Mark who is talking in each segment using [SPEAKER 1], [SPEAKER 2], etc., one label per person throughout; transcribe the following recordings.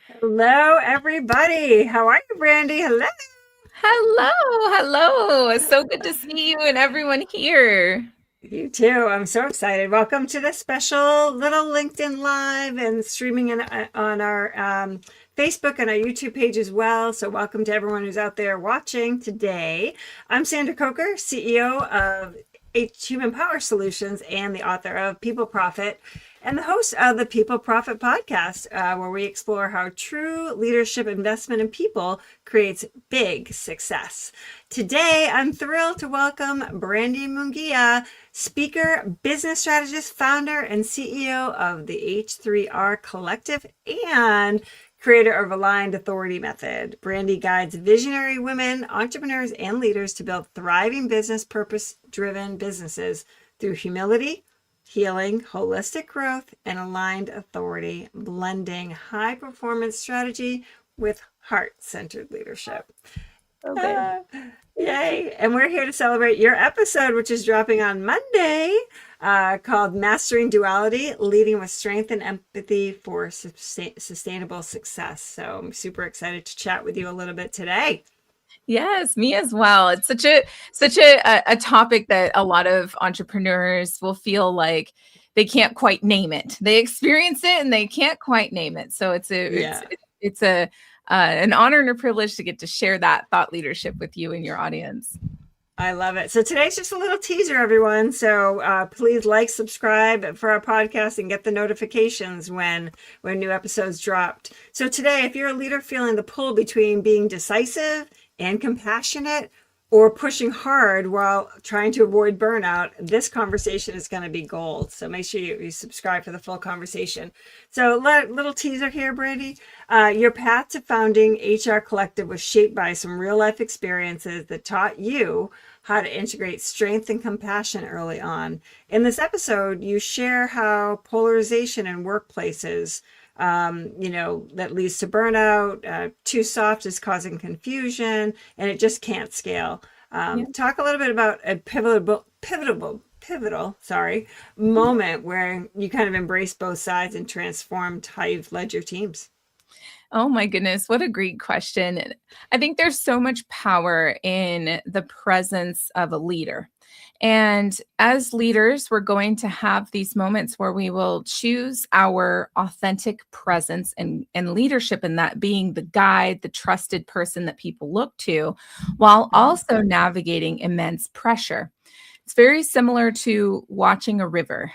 [SPEAKER 1] Hello, everybody. How are you, Brandi? Hello.
[SPEAKER 2] Hello, hello. It's so good to see you and everyone here.
[SPEAKER 1] You too. I'm so excited. Welcome to the special little LinkedIn Live and streaming on our Facebook and our YouTube page as well. So, welcome to everyone who's out there watching today. I'm Sandra Coker, CEO of Human Power Solutions and the author of People Profit and the host of the People Profit podcast, where we explore how true leadership investment in people creates big success. Today, I'm thrilled to welcome Brandi Munguia, speaker, business strategist, founder, and CEO of the H3R Collective and creator of Aligned Authority Method. Brandi guides visionary women, entrepreneurs, and leaders to build thriving business, purpose-driven businesses through humility, healing, holistic growth, and aligned authority, blending high-performance strategy with heart-centered leadership.
[SPEAKER 2] Okay.
[SPEAKER 1] Yay. And we're here to celebrate your episode, which is dropping on Monday, called Mastering Duality, Leading with Strength and Empathy for Sustainable Success. So I'm super excited to chat with you a little bit today.
[SPEAKER 2] Yes, me as well. It's such a topic that a lot of entrepreneurs will feel like they can't quite name it. They experience it and they can't quite name it. So it's a an honor and a privilege to get to share that thought leadership with you and your audience.
[SPEAKER 1] I love it. So today's just a little teaser, everyone. So please like, subscribe for our podcast, and get the notifications when new episodes dropped. So today, if you're a leader feeling the pull between being decisive and compassionate, or pushing hard while trying to avoid burnout, this conversation is going to be gold. So make sure you subscribe for the full conversation. So little teaser here, Brandi. Your path to founding HR Collective was shaped by some real life experiences that taught you how to integrate strength and compassion early on. In this episode, you share how polarization in workplaces that leads to burnout. Too soft is causing confusion, and it just can't scale. Talk a little bit about a pivotal moment where you kind of embraced both sides and transformed how you've led your teams.
[SPEAKER 2] Oh my goodness, what a great question. I think there's so much power in the presence of a leader. And as leaders, we're going to have these moments where we will choose our authentic presence and leadership, and that being the guide, the trusted person that people look to, while also navigating immense pressure. It's very similar to watching a river.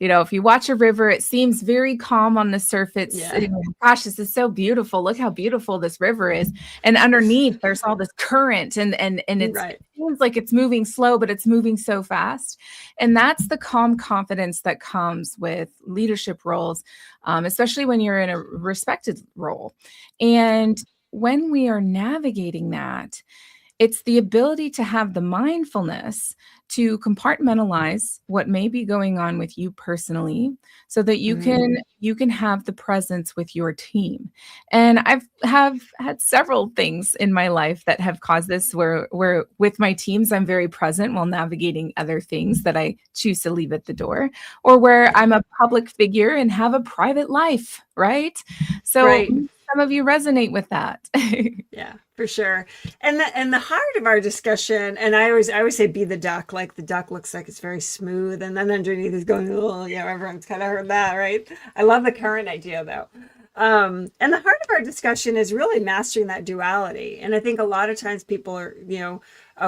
[SPEAKER 2] If you watch a river, it seems very calm on the surface.
[SPEAKER 1] Yeah.
[SPEAKER 2] Gosh, this is so beautiful. Look how beautiful this river is. And underneath, there's all this current, and
[SPEAKER 1] Right.
[SPEAKER 2] it seems like it's moving slow, but it's moving so fast. And that's the calm confidence that comes with leadership roles, especially when you're in a respected role. And when we are navigating that, it's the ability to have the mindfulness to compartmentalize what may be going on with you personally so that you can have the presence with your team. And have had several things in my life that have caused this where with my teams I'm very present while navigating other things that I choose to leave at the door, or where I'm a public figure and have a private life, right? So
[SPEAKER 1] Right.
[SPEAKER 2] some of you resonate with that.
[SPEAKER 1] Yeah, for sure. And the heart of our discussion, and I always say be the duck, like the duck looks like it's very smooth, and then underneath is going, oh, yeah, everyone's kind of heard that, right? I love the current idea though. And the heart of our discussion is really mastering that duality. And I think a lot of times people are,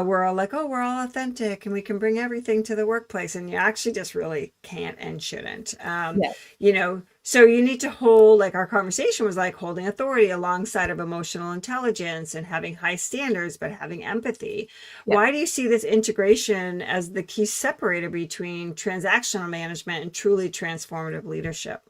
[SPEAKER 1] we're all like, oh, we're all authentic and we can bring everything to the workplace. And you actually just really can't and shouldn't.
[SPEAKER 2] Yes.
[SPEAKER 1] So you need to hold, like our conversation was like holding authority alongside of emotional intelligence and having high standards, but having empathy.
[SPEAKER 2] Yeah.
[SPEAKER 1] Why do you see this integration as the key separator between transactional management and truly transformative leadership?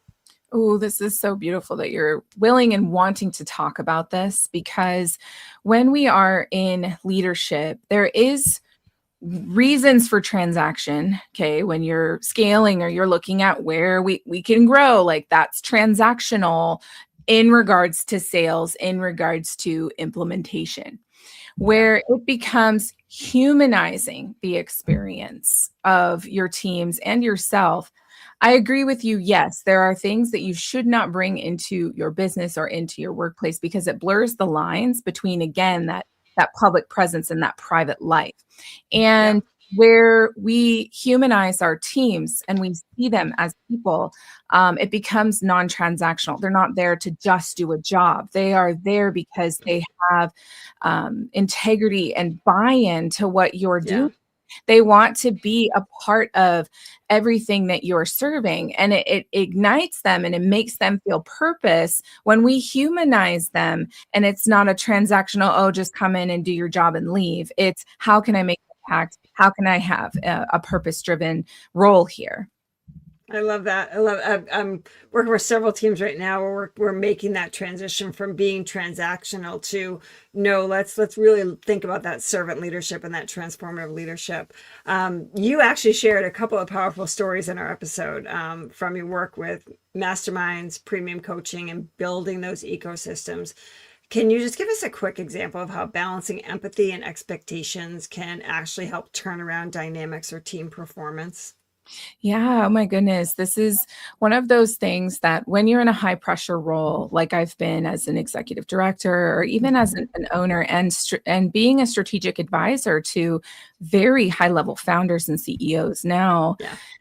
[SPEAKER 2] Oh, this is so beautiful that you're willing and wanting to talk about this, because when we are in leadership, there is reasons for transaction. Okay. When you're scaling or you're looking at where we can grow, like that's transactional. in regards to sales, in regards to implementation, where it becomes humanizing the experience of your teams and yourself. I agree with you. Yes, there are things that you should not bring into your business or into your workplace because it blurs the lines between, again, that public presence and that private life. And where we humanize our teams and we see them as people, it becomes non-transactional. They're not there to just do a job. They are there because they have integrity and buy-in to what you're doing. They want to be a part of everything that you're serving, and it ignites them and it makes them feel purpose when we humanize them. And it's not a transactional, oh, just come in and do your job and leave. It's how can I make impact? How can I have a purpose-driven role here?
[SPEAKER 1] I love that. I'm working with several teams right now where we're making that transition from being transactional to no, let's really think about that servant leadership and that transformative leadership. You actually shared a couple of powerful stories in our episode from your work with masterminds, premium coaching, and building those ecosystems. Can you just give us a quick example of how balancing empathy and expectations can actually help turn around dynamics or team performance?
[SPEAKER 2] Yeah, oh my goodness. This is one of those things that when you're in a high pressure role, like I've been as an executive director or even as an owner and being a strategic advisor to very high level founders and CEOs now,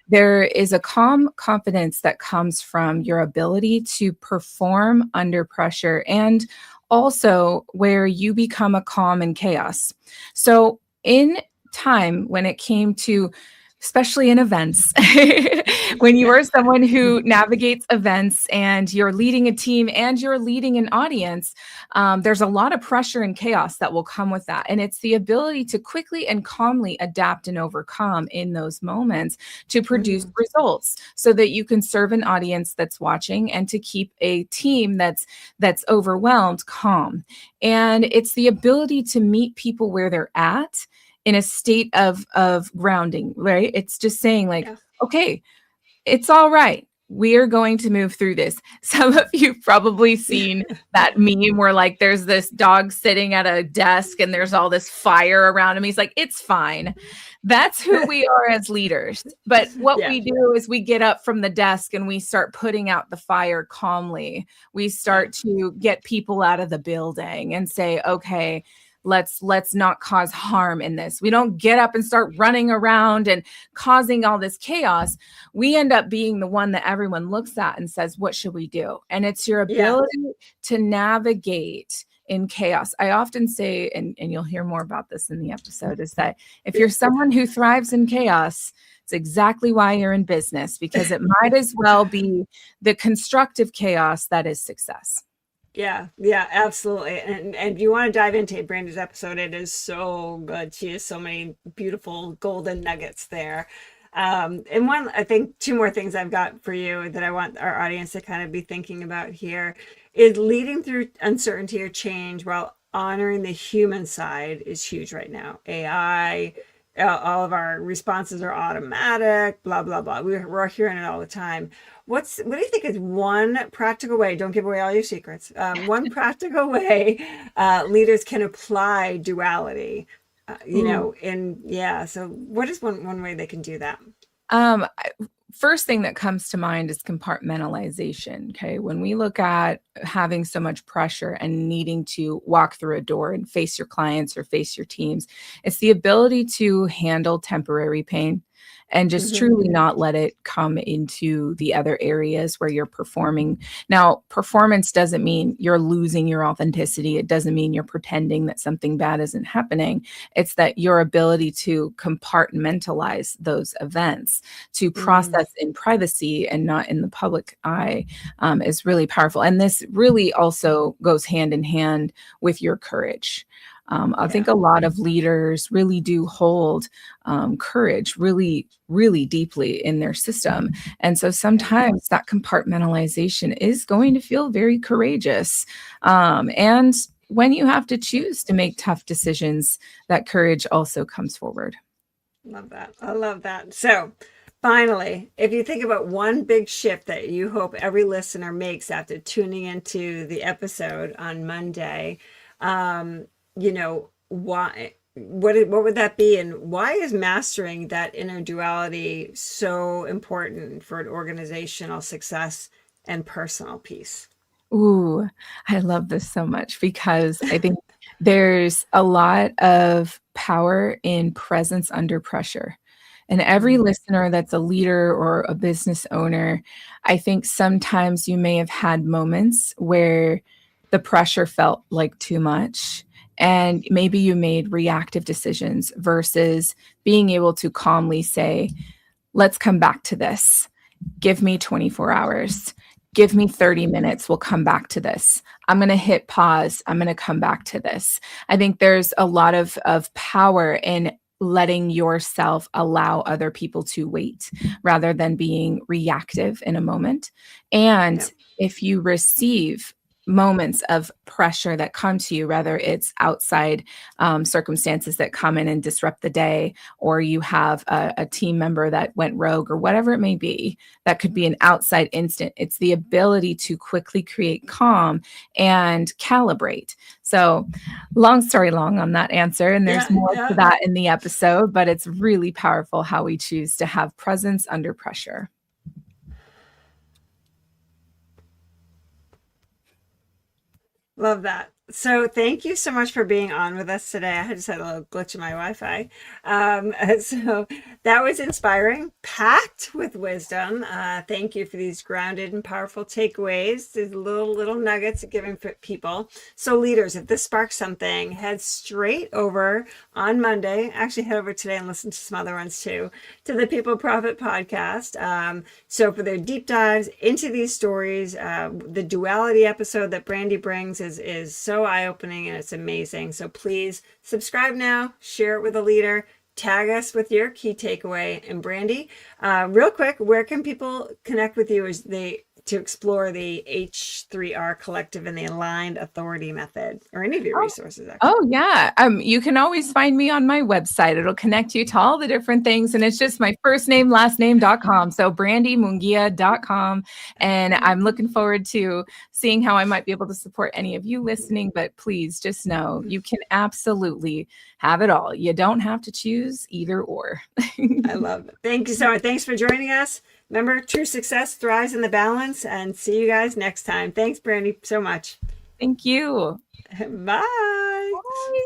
[SPEAKER 2] there is a calm confidence that comes from your ability to perform under pressure and also where you become a calm in chaos. So in time when it came to especially in events, when you are someone who navigates events and you're leading a team and you're leading an audience, there's a lot of pressure and chaos that will come with that. And it's the ability to quickly and calmly adapt and overcome in those moments to produce results so that you can serve an audience that's watching and to keep a team that's overwhelmed calm. And it's the ability to meet people where they're at in a state of grounding, right? It's just saying like, okay, it's all right. We are going to move through this. Some of you've probably seen that meme where like there's this dog sitting at a desk and there's all this fire around him. He's like, it's fine. That's who we are as leaders. But what we do is we get up from the desk and we start putting out the fire calmly. We start to get people out of the building and say, okay, let's not cause harm in this. We don't get up and start running around and causing all this chaos. We end up being the one that everyone looks at and says, what should we do? And it's your ability to navigate in chaos. I often say, and you'll hear more about this in the episode, is that if you're someone who thrives in chaos, it's exactly why you're in business, because it might as well be the constructive chaos that is success.
[SPEAKER 1] Yeah, absolutely. And if you want to dive into Brandi's episode, it is so good. She has so many beautiful golden nuggets there. And I think two more things I've got for you that I want our audience to kind of be thinking about here is leading through uncertainty or change while honoring the human side is huge right now. AI, all of our responses are automatic, blah, blah, blah. We're hearing it all the time. What do you think is one practical way, don't give away all your secrets, one practical way leaders can apply duality, so what is one way they can do that?
[SPEAKER 2] First thing that comes to mind is compartmentalization. Okay. When we look at having so much pressure and needing to walk through a door and face your clients or face your teams, it's the ability to handle temporary pain and just truly not let it come into the other areas where you're performing. Now, performance doesn't mean you're losing your authenticity. It doesn't mean you're pretending that something bad isn't happening. It's that your ability to compartmentalize those events, to process in privacy and not in the public eye is really powerful. And this really also goes hand in hand with your courage. I think a lot of leaders really do hold courage really, really deeply in their system. And so sometimes that compartmentalization is going to feel very courageous. And when you have to choose to make tough decisions, that courage also comes forward.
[SPEAKER 1] Love that. I love that. So Finally, if you think about one big shift that you hope every listener makes after tuning into the episode on Monday, you know, what would that be, and why is mastering that inner duality so important for an organizational success and personal peace?
[SPEAKER 2] Ooh, I love this so much because I think there's a lot of power in presence under pressure. And every
[SPEAKER 1] Mm.
[SPEAKER 2] listener that's a leader or a business owner, I think sometimes you may have had moments where the pressure felt like too much. And maybe you made reactive decisions versus being able to calmly say, let's come back to this. Give me 24 hours. Give me 30 minutes. We'll come back to this. I'm going to hit pause. I'm going to come back to this. I think there's a lot of power in letting yourself allow other people to wait rather than being reactive in a moment. And
[SPEAKER 1] Yeah.
[SPEAKER 2] if you receive moments of pressure that come to you, whether it's outside circumstances that come in and disrupt the day, or you have a team member that went rogue or whatever it may be, that could be an outside instant. It's the ability to quickly create calm and calibrate. So, long story long on that answer. And there's
[SPEAKER 1] Yeah,
[SPEAKER 2] more to
[SPEAKER 1] yeah.
[SPEAKER 2] that in the episode, but it's really powerful how we choose to have presence under pressure.
[SPEAKER 1] Love that. So thank you so much for being on with us today. I just had a little glitch in my Wi-Fi. So that was inspiring, packed with wisdom. Thank you for these grounded and powerful takeaways, these little nuggets of giving people. So leaders, if this sparks something, head straight over on Monday. Actually, head over today and listen to some other ones too, to the People Profit podcast. So for their deep dives into these stories, the duality episode that Brandi brings is so eye-opening and it's amazing. So please subscribe now, share it with a leader, tag us with your key takeaway. And Brandi, real quick, where can people connect with you to explore the H3R collective and the aligned authority method, or any of your resources actually?
[SPEAKER 2] Oh yeah. You can always find me on my website. It'll connect you to all the different things. And it's just my first name, last name.com. So brandimunguia.com. And I'm looking forward to seeing how I might be able to support any of you listening. But please just know you can absolutely have it all. You don't have to choose either or.
[SPEAKER 1] I love it. Thank you so much. Thanks for joining us. Remember, true success thrives in the balance, and see you guys next time. Thanks, Brandi, so much.
[SPEAKER 2] Thank you.
[SPEAKER 1] Bye.
[SPEAKER 2] Bye.